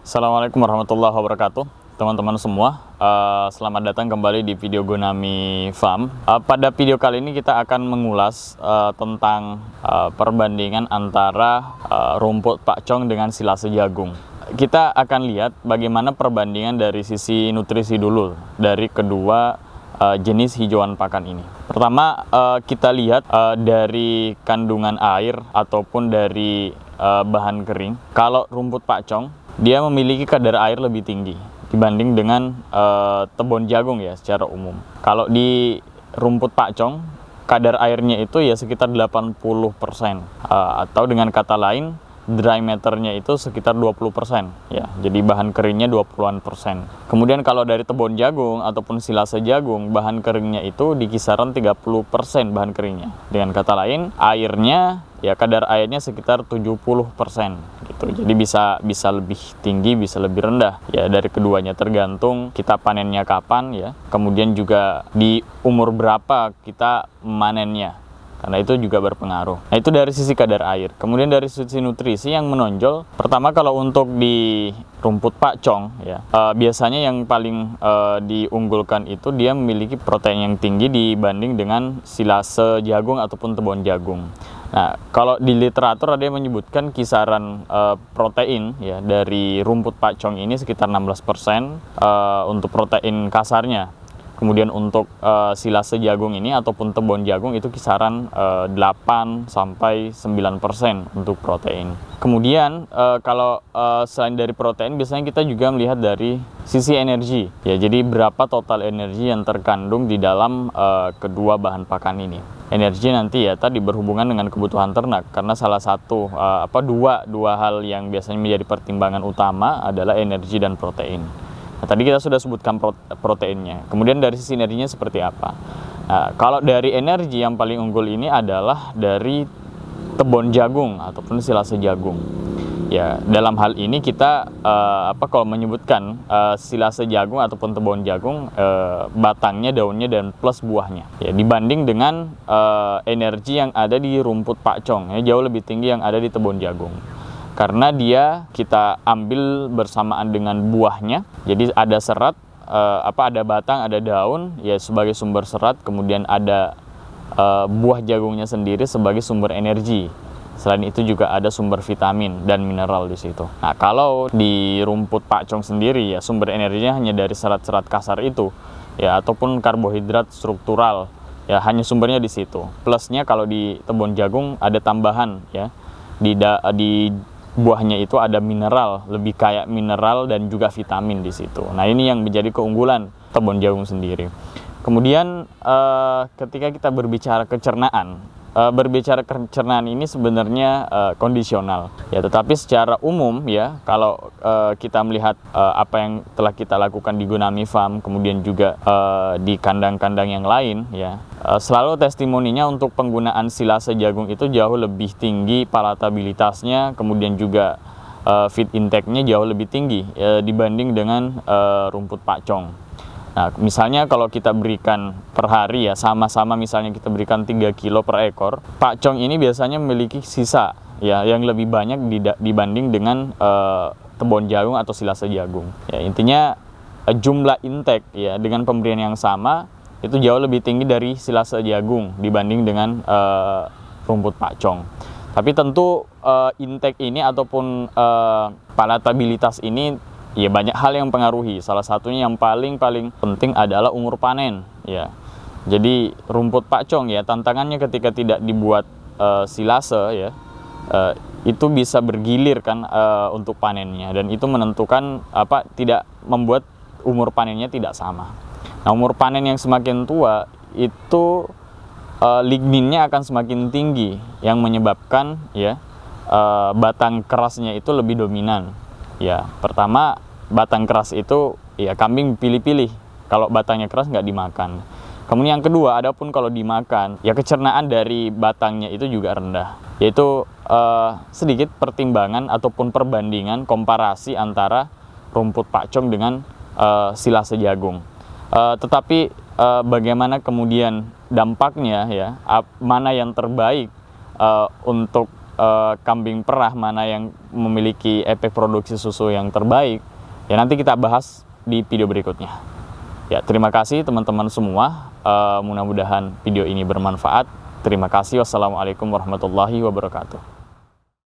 Assalamualaikum warahmatullahi wabarakatuh, teman-teman semua. Selamat datang kembali di video Gonami Farm. Pada video kali ini kita akan mengulas tentang perbandingan antara rumput pakcong dengan silase jagung. Kita akan lihat bagaimana perbandingan dari sisi nutrisi dulu dari kedua jenis hijauan pakan ini. Pertama, kita lihat dari kandungan air ataupun dari bahan kering. Kalau rumput pakcong, dia memiliki kadar air lebih tinggi dibanding dengan tebon jagung ya secara umum. Kalau di rumput pakcong, kadar airnya itu ya sekitar 80%, atau dengan kata lain dry matternya itu sekitar 20% ya. Jadi bahan keringnya 20-an%. Kemudian kalau dari tebon jagung ataupun silase jagung, bahan keringnya itu di kisaran 30% bahan keringnya. Dengan kata lain, airnya ya kadar airnya sekitar 70% gitu. Jadi bisa lebih tinggi, bisa lebih rendah ya dari keduanya, tergantung kita panennya kapan ya. Kemudian juga di umur berapa kita manennya, karena itu juga berpengaruh. Nah, itu dari sisi kadar air. Kemudian dari sisi nutrisi yang menonjol, pertama kalau untuk di rumput pakcong ya, biasanya yang paling diunggulkan itu dia memiliki protein yang tinggi dibanding dengan silase jagung ataupun tebon jagung. Nah, kalau di literatur ada yang menyebutkan kisaran protein ya dari rumput pakcong ini sekitar 16% untuk protein kasarnya. Kemudian untuk silase jagung ini ataupun tebon jagung itu kisaran 8-9% untuk protein. Kemudian kalau selain dari protein, biasanya kita juga melihat dari sisi energi ya. Jadi berapa total energi yang terkandung di dalam kedua bahan pakan ini. Energi nanti ya tadi berhubungan dengan kebutuhan ternak, karena salah satu dua hal yang biasanya menjadi pertimbangan utama adalah energi dan protein. Nah, tadi kita sudah sebutkan proteinnya. Kemudian dari sisi energinya seperti apa? Nah, kalau dari energi yang paling unggul ini adalah dari tebon jagung ataupun silase jagung. Ya, dalam hal ini kita kalau menyebutkan silase jagung ataupun tebon jagung, batangnya, daunnya dan plus buahnya. Ya, dibanding dengan energi yang ada di rumput pakcong, ya, jauh lebih tinggi yang ada di tebon jagung. Karena dia kita ambil bersamaan dengan buahnya, jadi ada serat, ada batang, ada daun ya sebagai sumber serat, kemudian ada buah jagungnya sendiri sebagai sumber energi. Selain itu juga ada sumber vitamin dan mineral di situ. Nah, kalau di rumput pakcong sendiri ya sumber energinya hanya dari serat-serat kasar itu ya, ataupun karbohidrat struktural ya, hanya sumbernya di situ. Plusnya kalau di tebon jagung ada tambahan ya, di buahnya itu ada mineral, lebih kayak mineral dan juga vitamin di situ. Nah, ini yang menjadi keunggulan tebon jagung sendiri. Kemudian ketika kita berbicara kecernaan, ini sebenarnya kondisional ya, tetapi secara umum ya, kalau kita melihat apa yang telah kita lakukan di Gonami Farm, kemudian juga di kandang-kandang yang lain ya, selalu testimoninya untuk penggunaan silase jagung itu jauh lebih tinggi palatabilitasnya, kemudian juga feed intake-nya jauh lebih tinggi dibanding dengan rumput pakcong. Nah, misalnya kalau kita berikan per hari ya, sama-sama misalnya kita berikan 3 kilo per ekor, pakcong ini biasanya memiliki sisa ya yang lebih banyak dibanding dengan tebon jagung atau silase jagung. Ya, intinya jumlah intake ya dengan pemberian yang sama itu jauh lebih tinggi dari silase jagung dibanding dengan rumput pakcong. Tapi tentu intake ini ataupun palatabilitas ini ya banyak hal yang mempengaruhi. Salah satunya yang paling penting adalah umur panen ya. Jadi rumput pakcong ya, tantangannya ketika tidak dibuat silase ya, itu bisa bergilir kan untuk panennya, dan itu menentukan tidak membuat umur panennya tidak sama. Nah, umur panen yang semakin tua itu ligninnya akan semakin tinggi, yang menyebabkan ya batang kerasnya itu lebih dominan. Ya, pertama batang keras itu ya kambing pilih-pilih. Kalau batangnya keras nggak dimakan. Kemudian yang kedua, adapun kalau dimakan, ya kecernaan dari batangnya itu juga rendah. Yaitu sedikit pertimbangan ataupun perbandingan komparasi antara rumput pakcong dengan silase jagung. Tetapi bagaimana kemudian dampaknya ya, mana yang terbaik untuk kambing perah mana yang memiliki efek produksi susu yang terbaik, ya nanti kita bahas di video berikutnya. Ya, terima kasih teman-teman semua. Mudah-mudahan video ini bermanfaat. Terima kasih. Wassalamualaikum warahmatullahi wabarakatuh.